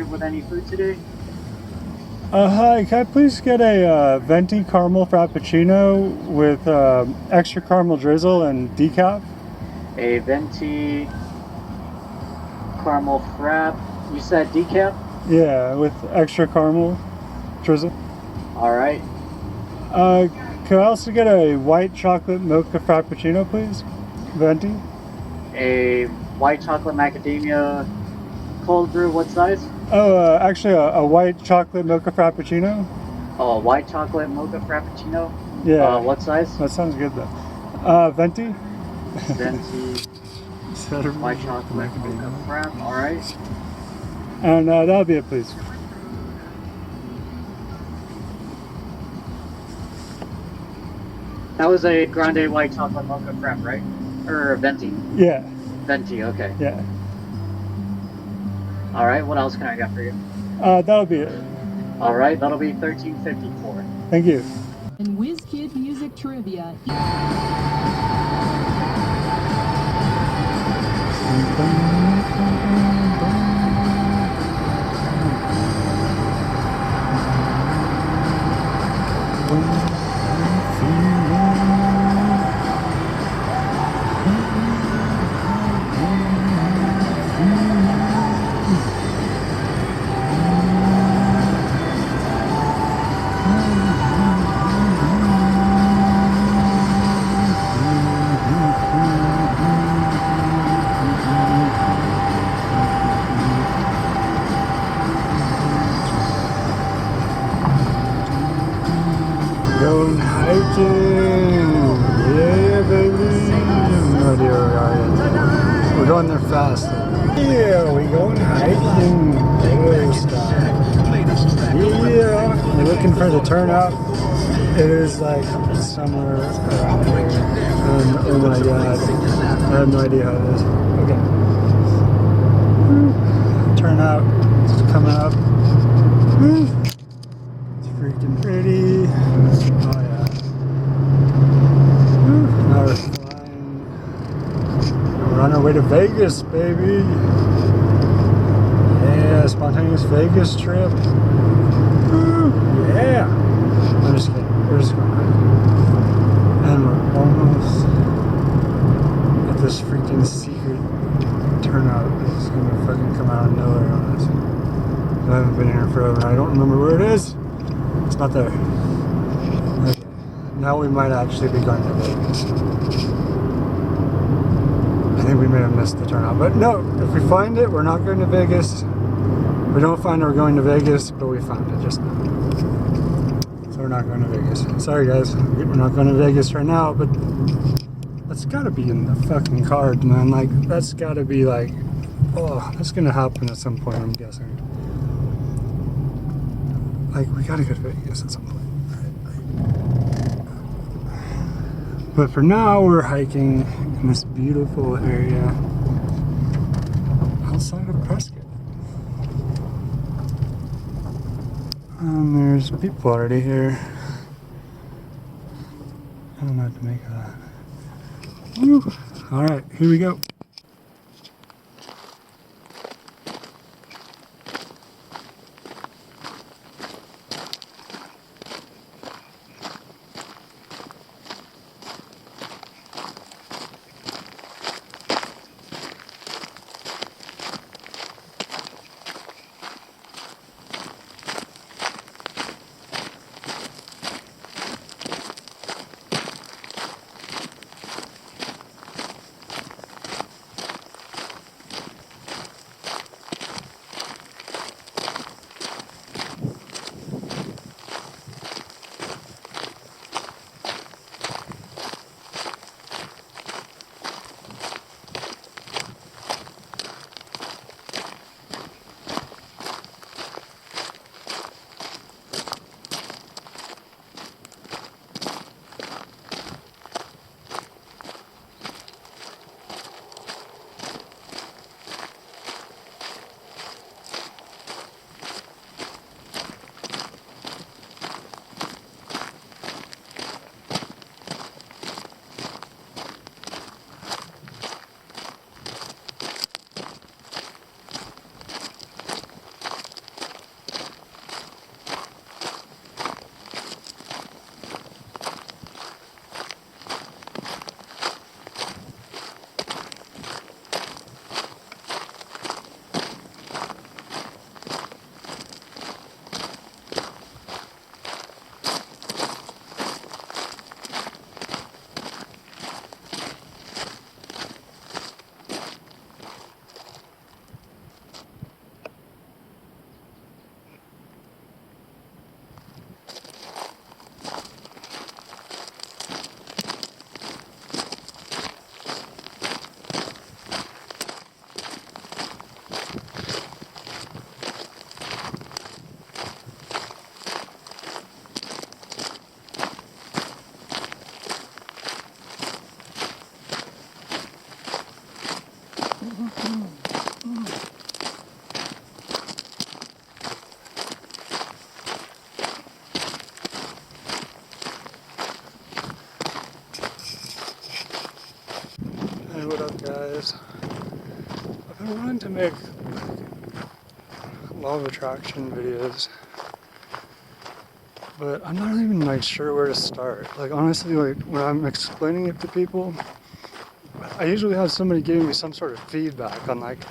in with any food today? Hi, can I please get a venti caramel frappuccino with extra caramel drizzle and decaf? A venti caramel frap. You said decaf? Yeah, with extra caramel drizzle. All right. Can I also get a white chocolate mocha frappuccino, please? Venti? A white chocolate macadamia cold brew. What size? Oh, actually, a white chocolate mocha frappuccino? Oh, a white chocolate mocha frappuccino. Yeah. What size? That sounds good, though. Venti? Venti white chocolate mocha frap. All right. And that'll be it, please. That was a grande white chocolate mocha frap, right? Or venti? Yeah. Venti. Okay. Yeah. All right. What else can I get for you? That'll be it. All right. That'll be $13.54. Thank you. And WizKid Music Trivia. Going hiking! Yeah, baby! No idea where we are yet. We're going there fast. Yeah, we going hiking. Yeah, we're looking for the turnout. It is like somewhere around here. And oh my god, I have no idea how it is. Okay. Turnout is coming up. It's freaking pretty. Oh yeah. Now we're flying. We're on our way to Vegas, baby. Yeah, spontaneous Vegas trip. Yeah. I'm just kidding. We're just going hiking. And we're almost at this freaking secret turnout. It's gonna fucking come out of nowhere on us. I haven't been here forever and I don't remember where it is. It's not there. Okay. Now we might actually be going to Vegas. I think we may have missed the turnout. But no, if we find it, we're not going to Vegas. If we don't find it, we're going to Vegas, but we found it just now. So we're not going to Vegas. Sorry guys, we're not going to Vegas right now, but that's gotta be in the fucking cards, man. Like, that's gotta be like, oh, that's gonna happen at some point, I'm guessing. Like, we gotta go to Vegas at some point. But for now, we're hiking in this beautiful area outside of Prescott. And there's people already here. I don't know what to make of that. Woo. All right, here we go. make law of attraction videos, but I'm not even like sure where to start. Like honestly, like when I'm explaining it to people, I usually have somebody giving me some sort of feedback on like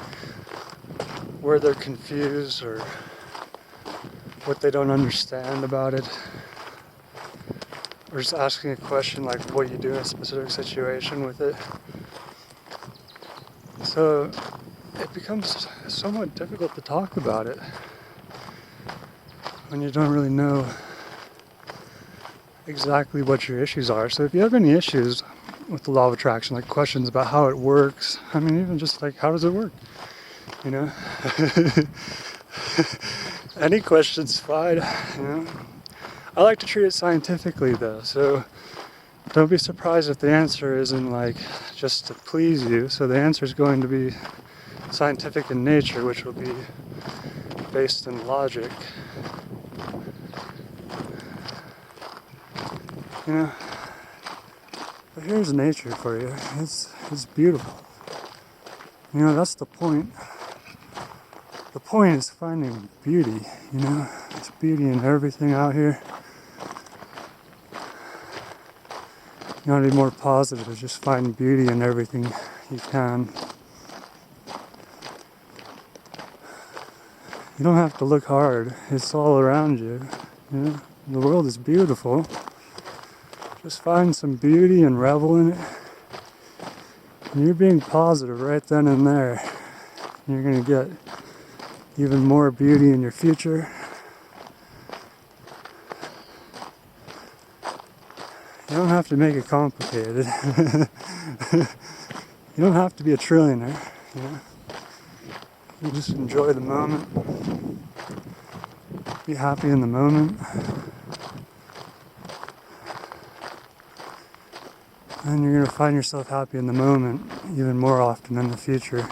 where they're confused or what they don't understand about it, or just asking a question like what you do in a specific situation with it. So it becomes somewhat difficult to talk about it when you don't really know exactly what your issues are. So if you have any issues with the law of attraction, like questions about how it works, I mean, even just like how does it work, you know? Any question's fine, you know? I like to treat it scientifically though, so don't be surprised if the answer isn't like just to please you. So the answer is going to be scientific in nature, which will be based in logic. You know, but here's nature for you. It's beautiful. You know, that's the point. The point is finding beauty, you know. There's beauty in everything out here. You want to be more positive, just find beauty in everything you can. You don't have to look hard. It's all around you. You know, the world is beautiful. Just find some beauty and revel in it. And you're being positive right then and there. You're going to get even more beauty in your future. You don't have to make it complicated. You don't have to be a trillionaire, you know. You just enjoy the moment. Be happy in the moment. And you're going to find yourself happy in the moment even more often in the future.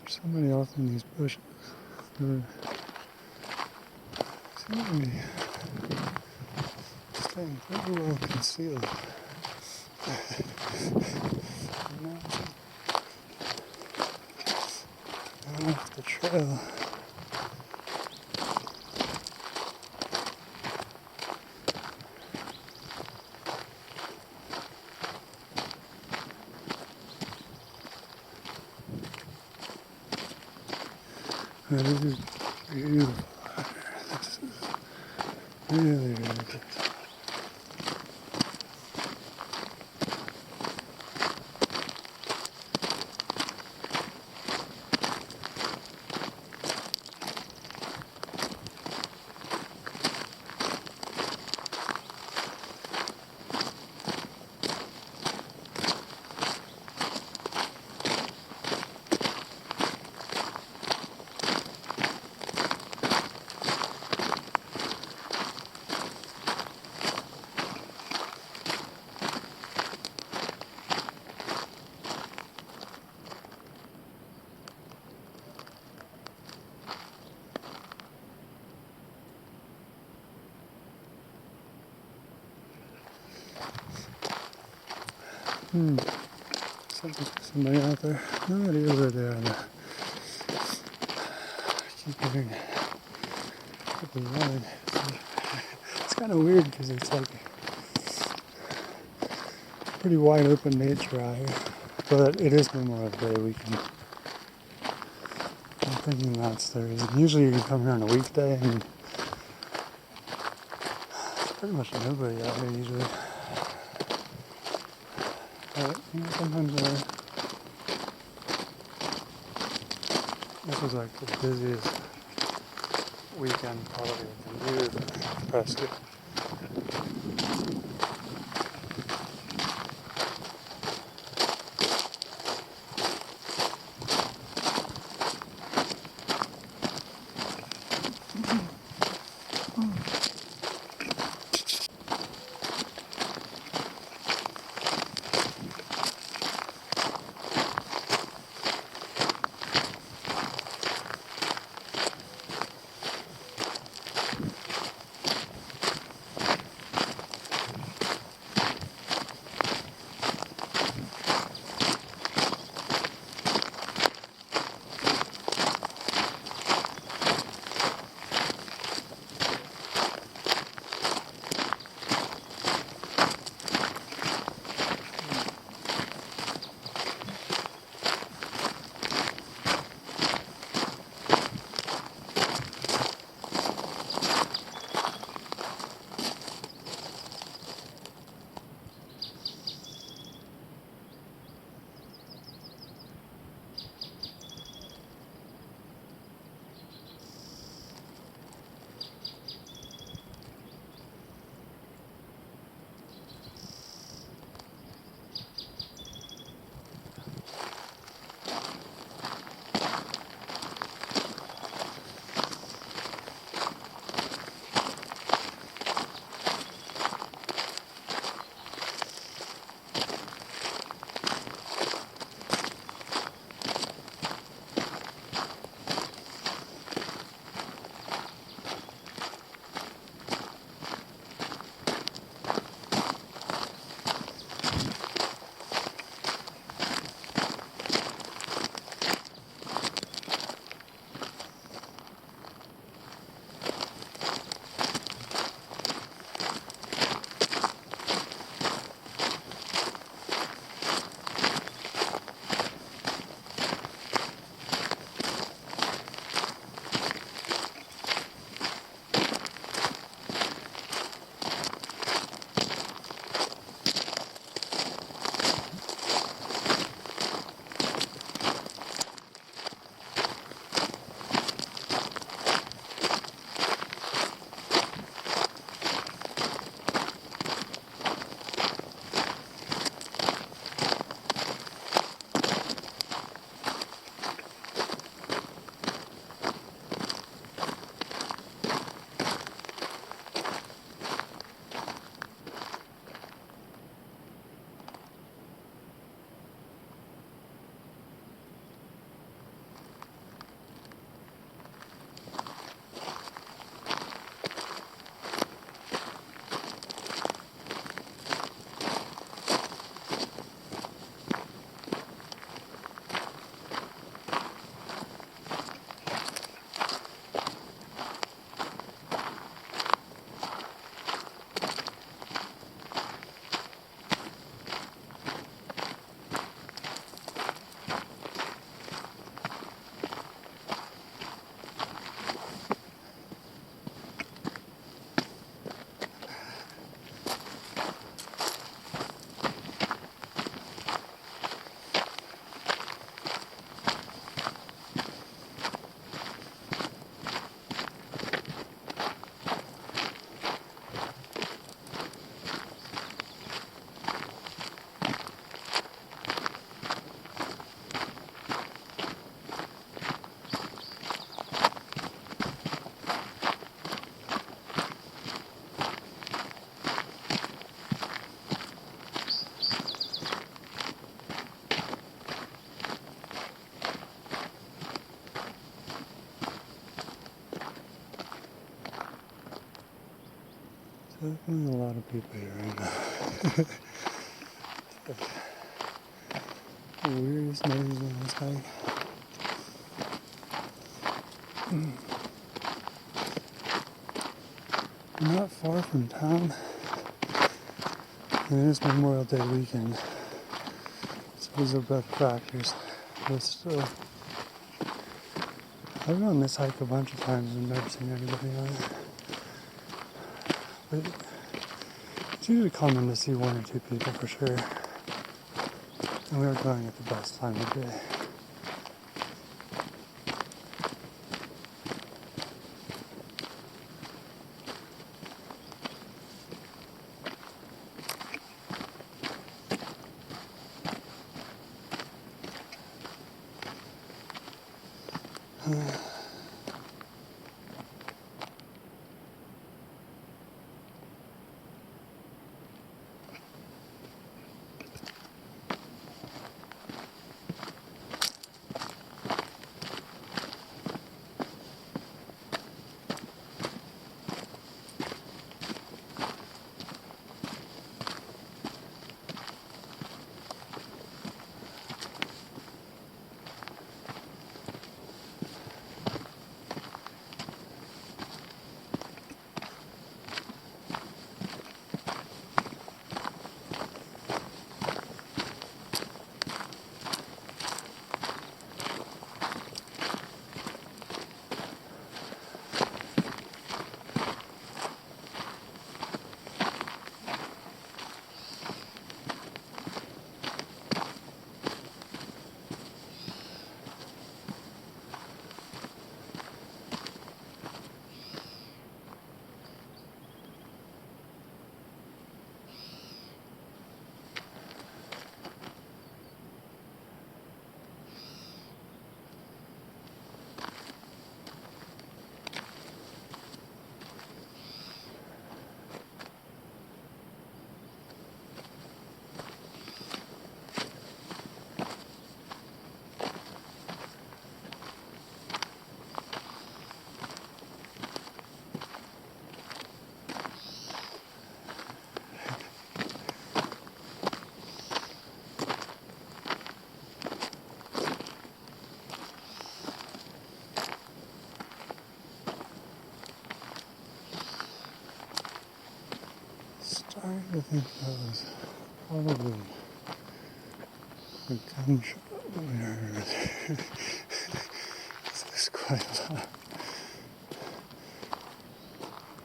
There's somebody else in these bushes. Somebody staying pretty well concealed. Now off the trail. This is beautiful. This is really, really good. Somebody out there. Nobody over there. Keep going. Keep running. It's kind of weird because it's like pretty wide open nature out here. But it is Memorial Day weekend. I'm thinking that's the reason. Usually you can come here on a weekday and there's pretty much nobody out here usually. But you know, sometimes this was like the busiest weekend probably I can do in Prescott. Definitely a lot of people here right now. The weirdest noise on this hike. I'm not far from town. And it is Memorial Day weekend. So these are both factors. But still, I've been on this hike a bunch of times and never seen anybody on it. But it's usually common to see one or two people for sure. And we are going at the best time of day. Starting to think that was probably a gunshot that we heard. This is quite loud.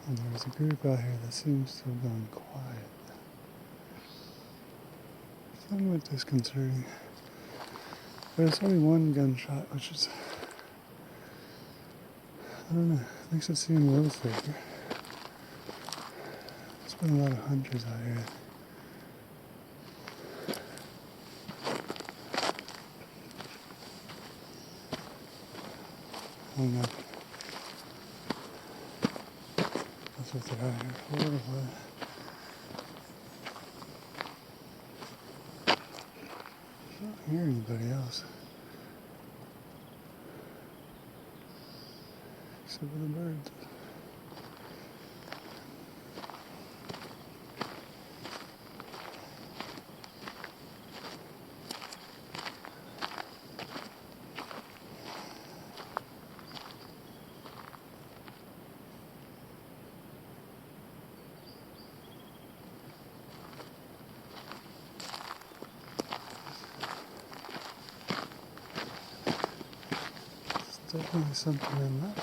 And there's a group out here that seems to have gone quiet. Somewhat disconcerting. But it's only one gunshot, which is, I don't know, makes it seem a little safer. There's been a lot of hunters out here. I don't know. That's what they're out here for, or what? I don't hear anybody else. Except for the birds. There's definitely something in that.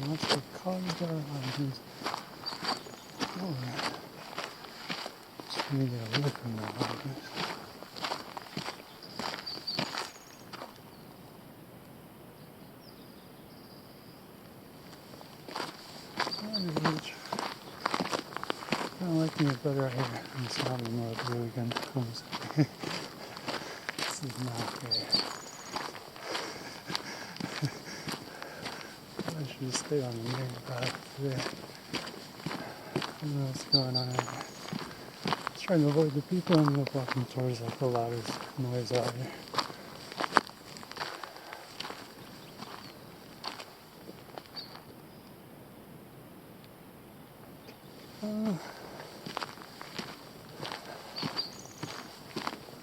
Lots of cars around. Oh, just need to get away from that one. I like things better out here. I'm sorry more of the weekend. This is not great. I should just stay on the main path today. I don't know what's going on. Just trying to avoid the people and end up walking towards like the loudest noise out here.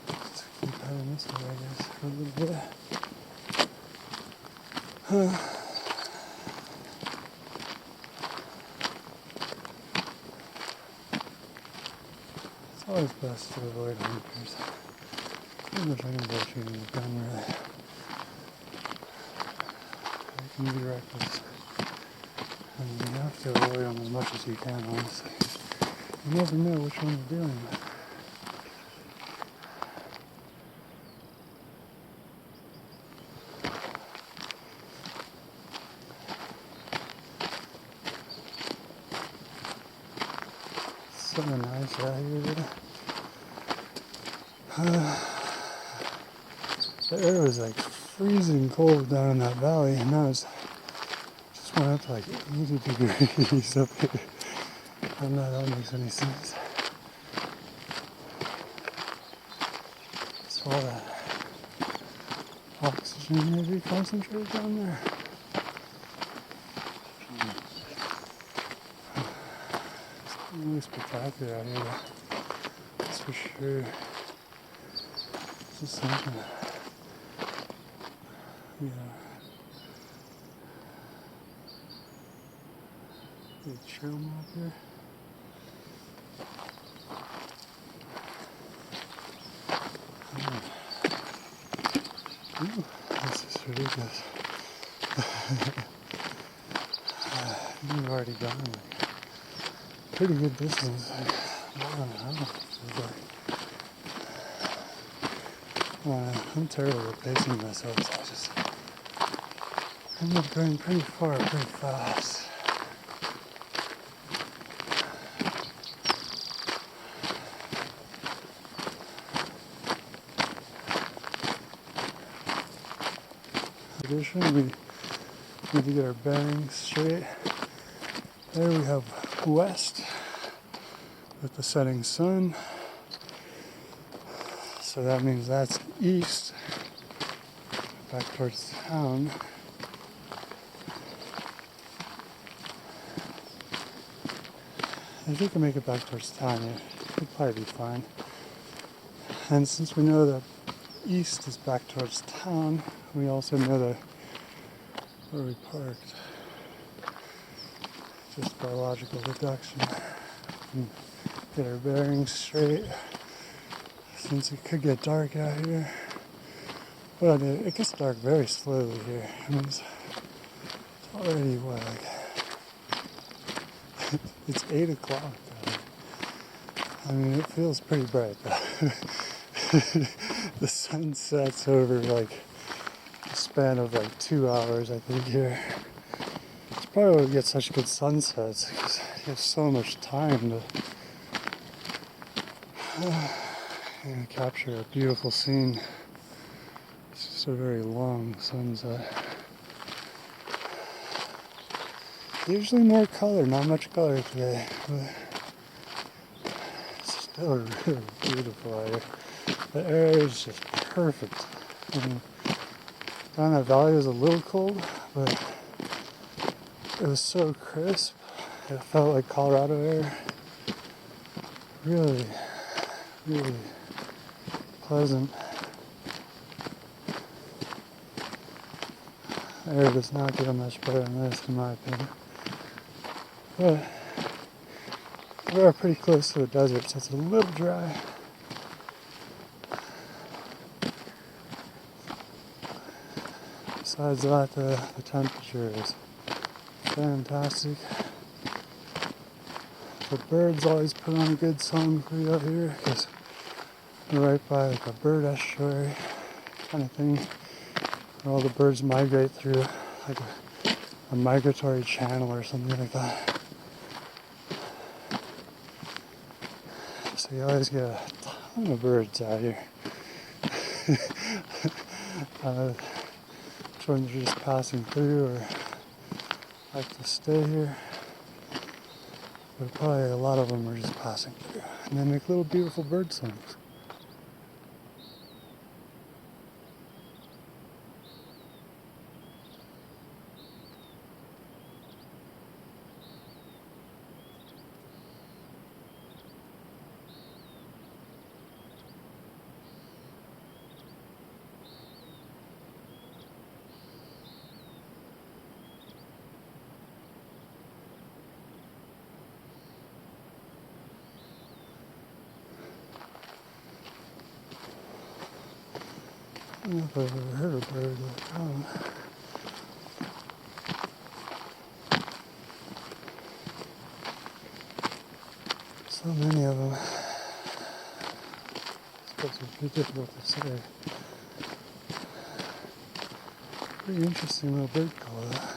Let's keep heading this way, I guess, for a little bit. It's always best to avoid honkers. Pretty much anybody shooting a gun, really. They can be reckless. And you have to avoid them as much as you can, honestly. You never know which one you're dealing with. It's so nice out here. The air was like freezing cold down in that valley, and now it's just went up to like 80 degrees up here. I don't know if that makes any sense. It's all that oxygen maybe concentrated down there. It's really spectacular out here, that's for sure. Just something. Yeah. Big trail map here. Ooh, this is ridiculous. You've already gone like pretty good distance. Like, I don't know. I'm terrible at pacing myself, so I just end up going pretty far, pretty fast. We need to get our bearings straight. There we have west with the setting sun. So that means that's east, back towards town. If we can make it back towards town, it would probably be fine. And since we know that east is back towards town, we also know that where we parked. Just by logical deduction. And get our bearings straight. Since it could get dark out here. Well, it gets dark very slowly here. I mean, it's already what, like it's 8 o'clock. I mean, it feels pretty bright though. The sun sets over like a span of like 2 hours, I think, here. It's probably why we get such good sunsets, because you have so much time to capture a beautiful scene. It's just a very long sunset. Usually more color, not much color today, but it's still really beautiful out here. The air is just perfect. I mean, down that valley was a little cold, but it was so crisp. It felt like Colorado air. Really, really pleasant. Air does not get much better than this, in my opinion. But we are pretty close to the desert, so it's a little dry. Besides that, the temperature is fantastic. The birds always put on a good song for you out here because we're right by like a bird estuary kind of thing where all the birds migrate through like a migratory channel or something like that. So you always get a ton of birds out here. Which ones are just passing through or like to stay here. But probably a lot of them are just passing through. And they make little beautiful bird songs. I don't know if I've ever heard a bird like that. So many of them. I suppose it'd be difficult to say. Pretty interesting little bird call though.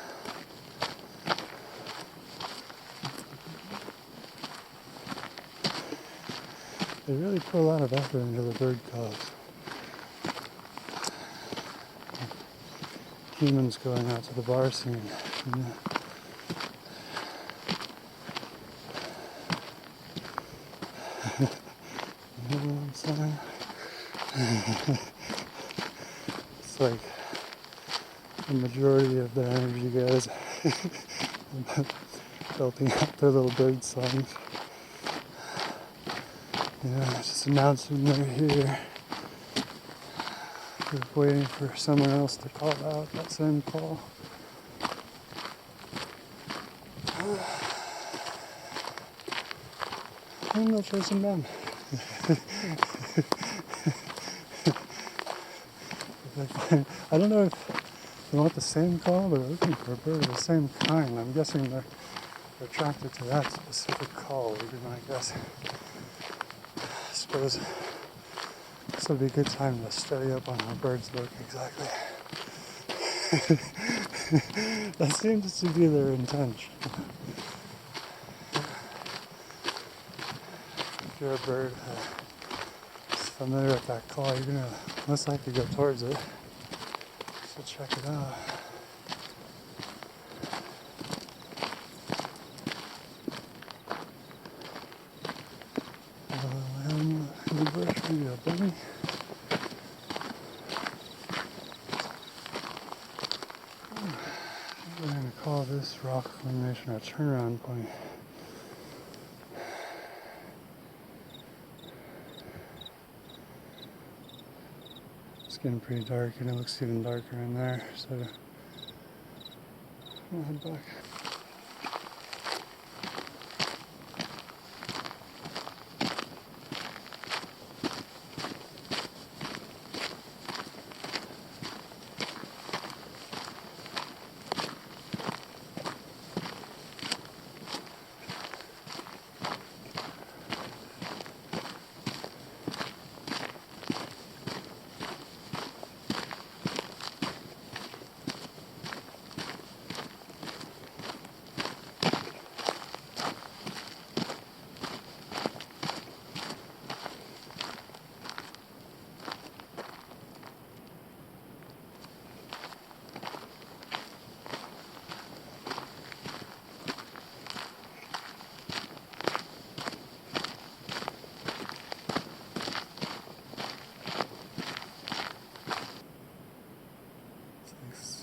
They really put a lot of effort into the bird calls. Humans going out to the bar scene. You know. You know what I'm saying? It's like the majority of their energy goes belting out their little bird songs. You know, just announcing they're here. Just waiting for someone else to call out that same call. And they'll chase them down. I don't know if they want the same call, but they're looking for a bird of the same kind. I'm guessing they're attracted to that specific call, would be my guess. I suppose this would be a good time to study up on how birds look exactly. That seems to be their intention. If you're a bird that's familiar with that call, you're going to most likely go towards it. So check it out. In the bush, we got Benny. We're going to call this rock formation our turnaround point. It's getting pretty dark and it looks even darker in there, so I'm gonna head back.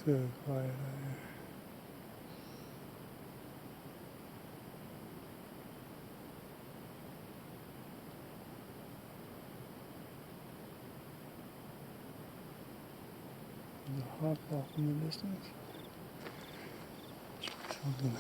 So quiet out here. There's a hot dog in the distance. Something.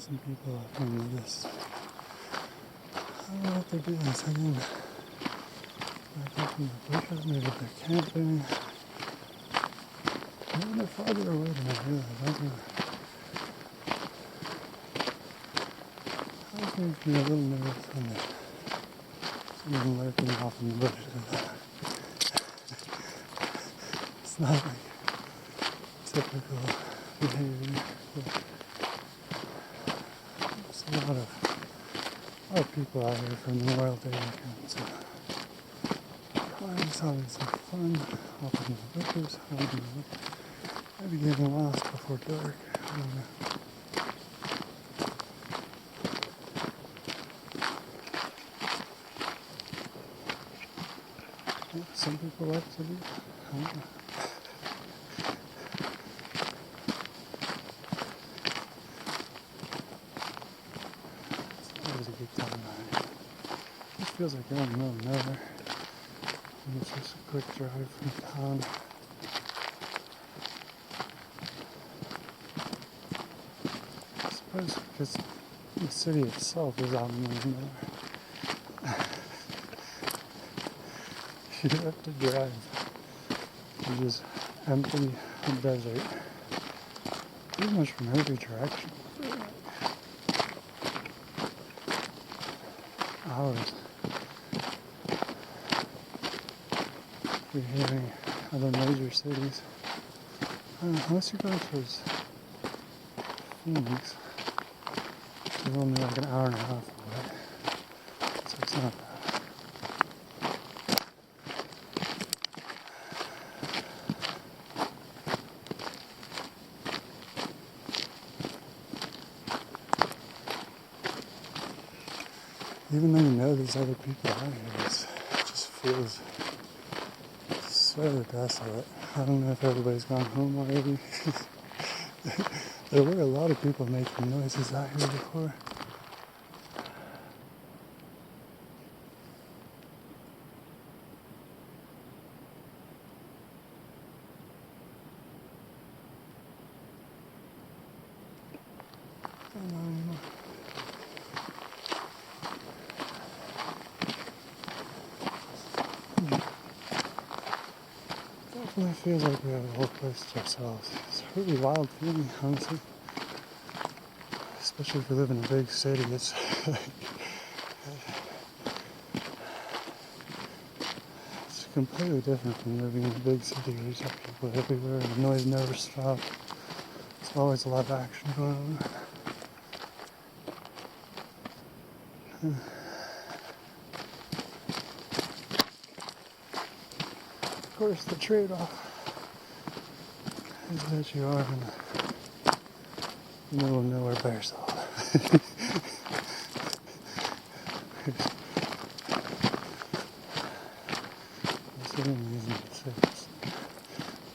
There's some people up in this. I don't know what they're doing. It's hanging back up in the bushes. Maybe they're camping. Maybe they're farther away than I realize. I don't know. I was going to be a little nervous when there's someone lurking off in the bushes. It's not like typical behavior. There's a lot of people out here from the wild area, so I'm just having some fun up in the bushes, maybe getting lost before dark. I don't know. Yeah, some people like to do. I don't know. It's always a good time out here. It feels like you're in the middle of nowhere. And it's just a quick drive from town. I suppose because the city itself is out in the middle of nowhere. You have to drive. You just empty desert. Pretty much from every direction. Hours. You're hearing other major cities. Unless you go towards Phoenix, it's only like an hour and a half away. So it's not bad. Even though you know there's other people out here, it just feels so desolate. I don't know if everybody's gone home already. There were a lot of people making noises out here before. Don't know anymore. Definitely feels like we have the whole place to ourselves. It's a really wild feeling, honestly. Especially if you live in a big city, it's it's completely different from living in a big city where you just have people everywhere and the noise never stops. There's always a lot of action going on. Of course, the trade-off is that you are in the middle of nowhere by yourself.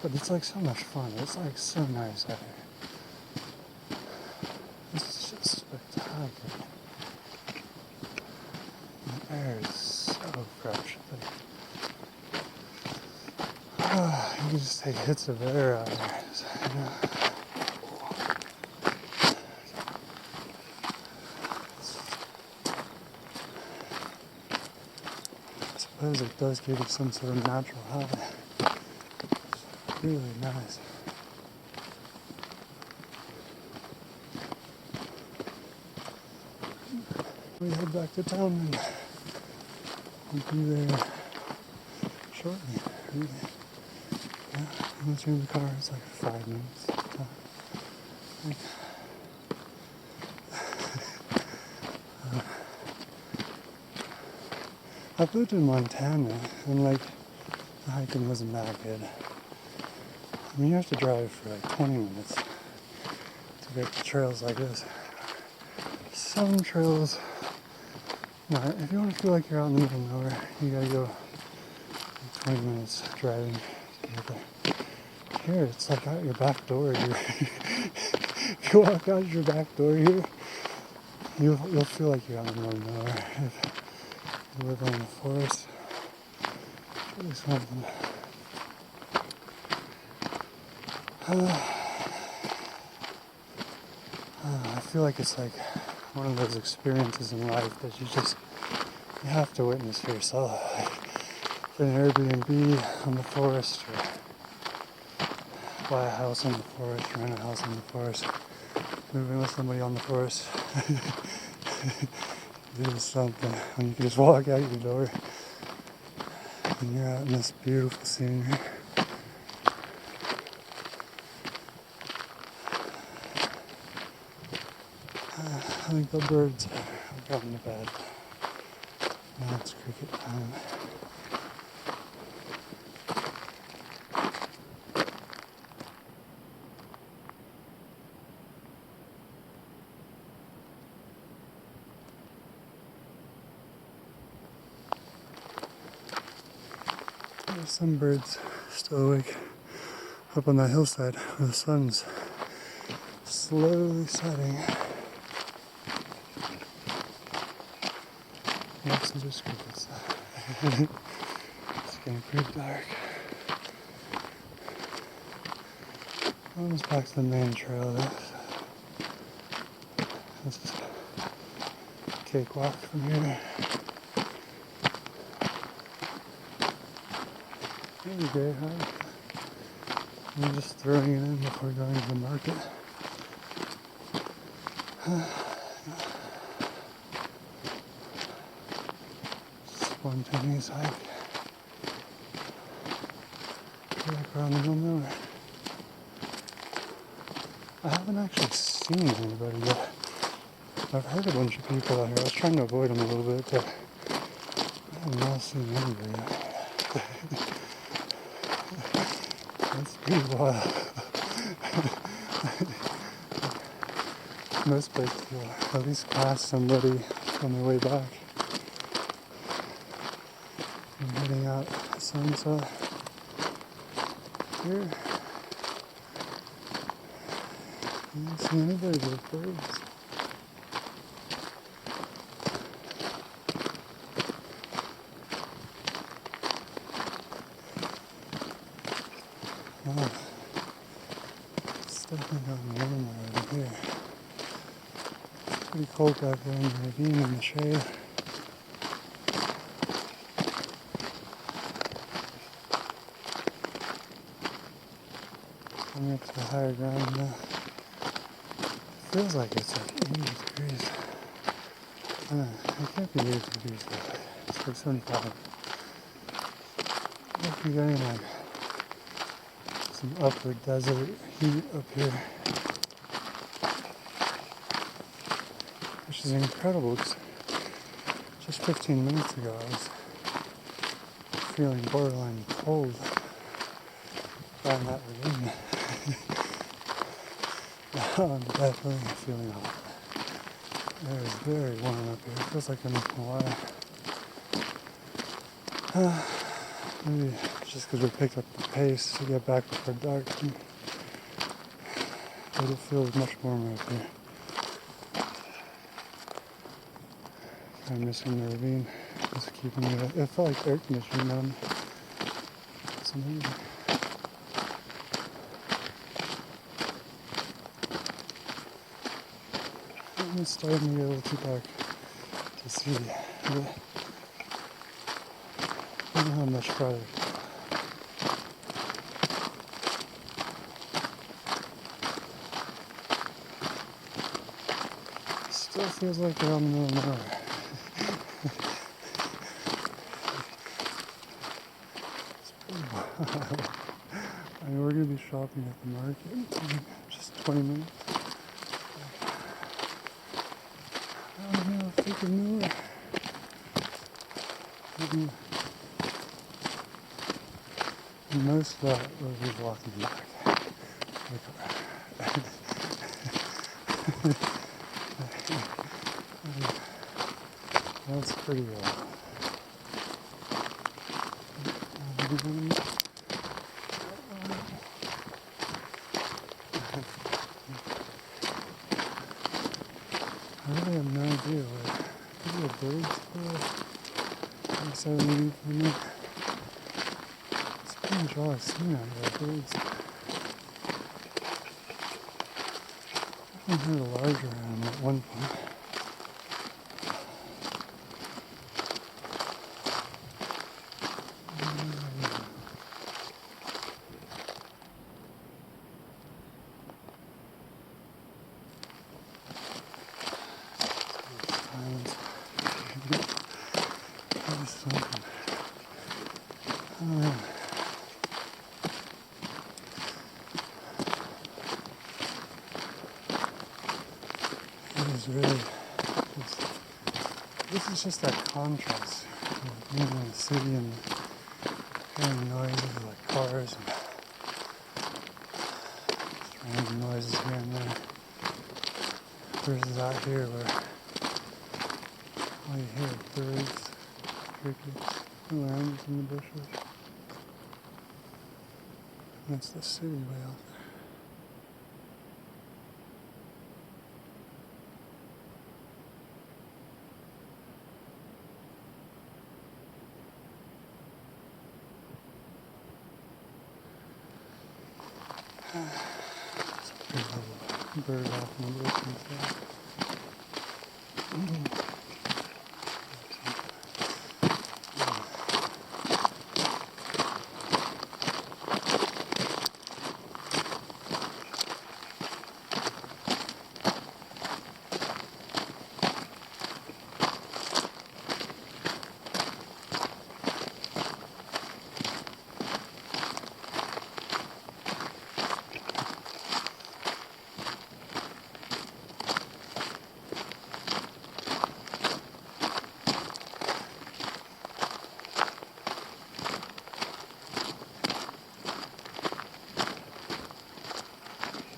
But it's like so much fun. It's like so nice out here. It's just spectacular. The air is so fresh. You can just take hits of air out here. So, you know. I suppose it does give you some sort of natural high. It's really nice. We head back to town and we'll be there shortly. Really. Yeah, once you're in the car, it's like 5 minutes. I've lived in Montana, and like, the hiking wasn't that good. I mean, you have to drive for like 20 minutes to get to trails like this. Some trails, no, if you want to feel like you're out in the middle of nowhere, you gotta go like 20 minutes driving to get there. Here, it's like out your back door. If you walk out your back door here, you'll feel like you're out in the middle of nowhere. If you live in the forest, it's really something. I feel like it's like one of those experiences in life that you have to witness for yourself. Like an Airbnb on the forest, or buy a house on the forest, rent a house on the forest, moving with somebody on the forest. It is something when you can just walk out your door and you're out in this beautiful scenery. I think the birds have gotten to bed. Now it's cricket time. There's some birds still awake up on that hillside where the sun's slowly setting. Next to just crickets. It's getting pretty dark. Almost back to the main trail though. This is a cakewalk from here. Maybe great hike. I'm just throwing it in before going to the market. Spontaneous hike. Like around the middle of nowhere. I haven't actually seen anybody yet. I've heard a bunch of people out here. I was trying to avoid them a little bit, but I have not seen anybody yet. That's pretty wild. Most places will at least pass somebody on their way back. I'm heading out at sunset. Here, I don't see anybody but birds. Wow, it's definitely gotten warmer over here. It's pretty cold back there in the ravine in the shade. Coming up to the higher ground now. It feels like it's like 80 degrees. It can't be 80 degrees though. It's like 75. If you're getting like some upper desert heat up here, which is incredible because just 15 minutes ago I was feeling borderline cold down that ravine. Now I'm definitely feeling hot. It is very warm up here. It feels like I'm in Hawaii. Maybe just because we picked up the pace to get back before dark, but it feels much warmer up here. Kind of missing the ravine. Just keeping it felt like air conditioning on. It's amazing. It's starting to get a little too dark to see, but I don't have much farther. Still feels like we're on the middle of nowhere. It's pretty wild. I mean, we're going to be shopping at the market in just 20 minutes. I don't know if we can move. Most of that we'll be walking back. That's pretty wild. I really have no idea what. Maybe a bird's for. I'm so neat for me. It's pretty much all I've seen out of birds. heard a larger animal at one point. This is just that contrast, being in the city and hearing noises like cars and just random noises here and there, versus out here where all you hear are birds, crickets, lambs in the bushes. And that's the city way out there. It's a big little bird off in the distance there.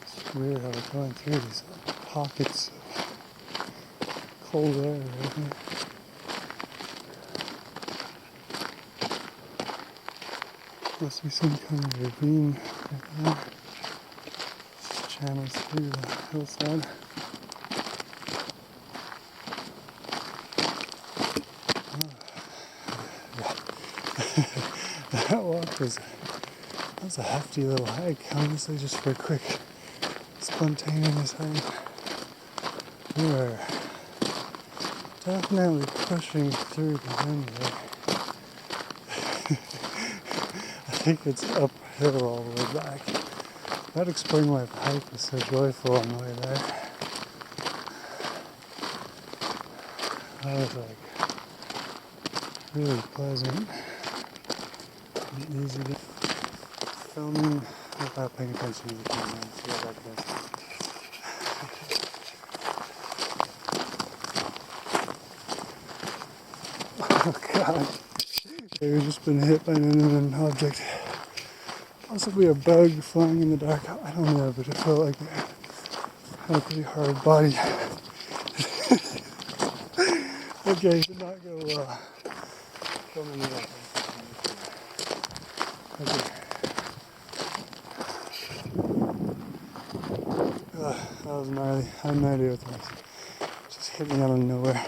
It's weird how we're going through these pockets of cold air right here. Must be some kind of ravine right there. Just channels through the hillside. That walk was a hefty little hike, honestly, just for a quick spontaneous hike. We were definitely pushing through the wind there. I think it's uphill all the way back. That'd explain why the hike was so joyful on the way there. That was like really pleasant and easy to filming without paying attention to the camera. See how that goes. Oh god. Okay, we've just been hit by an inanimate object. Possibly a bug flying in the dark. I don't know, but it felt like it had a pretty hard body. Okay, did not go well. Filming it up. Okay. That was gnarly. I have no idea what that was. Just hit me out of nowhere.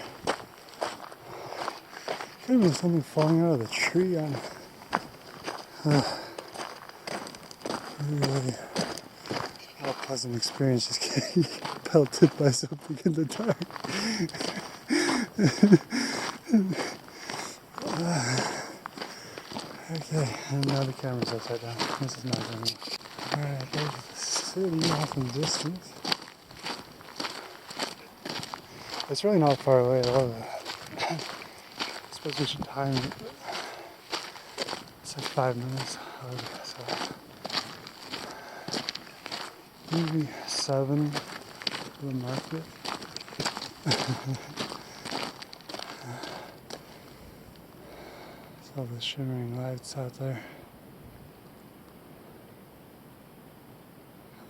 Could have been something falling out of the tree on really not a pleasant experience just getting pelted by something in the dark. Okay, and now the camera's upside down. This is not going well. Alright, there's the city off in the distance. It's really not far away at all. I suppose we should time it. It's like 5 minutes. So maybe 7 to the market. All the shimmering lights out there.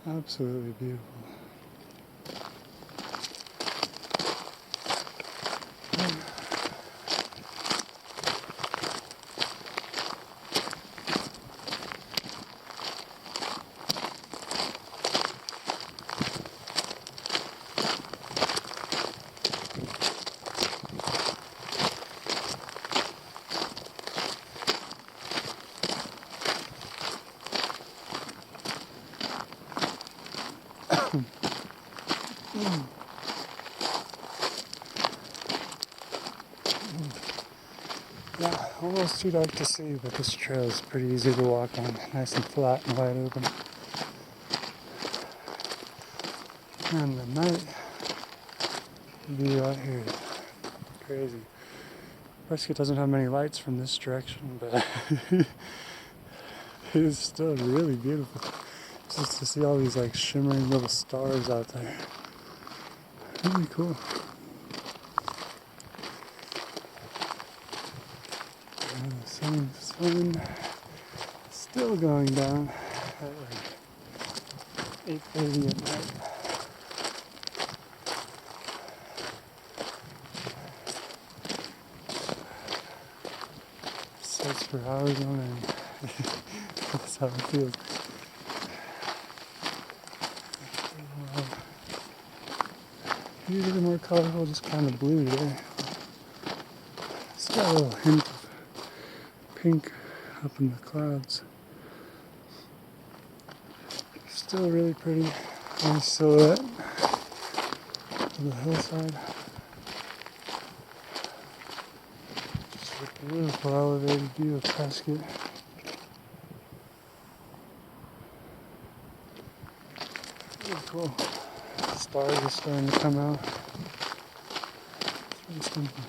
Absolutely beautiful. Yeah, almost too dark to see, but this trail is pretty easy to walk on. Nice and flat and wide open. And the night view out here is crazy. Prescott doesn't have many lights from this direction, but it is still really beautiful. Just to see all these like shimmering little stars out there. Really cool. And the sun still going down at like 8:30 at night. Sets for hours on end. That's how it feels. Usually more colorful, just kind of blue there. Still a little hint of pink up in the clouds. Still really pretty. Nice silhouette of the hillside. Just a beautiful elevated view of Prescott. Really cool. Stars are starting to come out. It's really simple.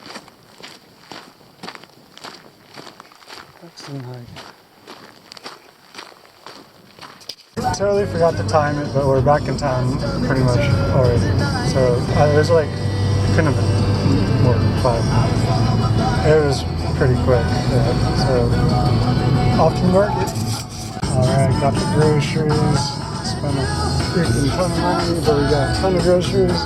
Excellent hike. Totally forgot to time it, but we're back in town pretty much already. So it was like, it couldn't have been more than 5 minutes. It was pretty quick. Yeah. So off to the market. Alright, got the groceries. Spent a freaking ton of money, but we got a ton of groceries.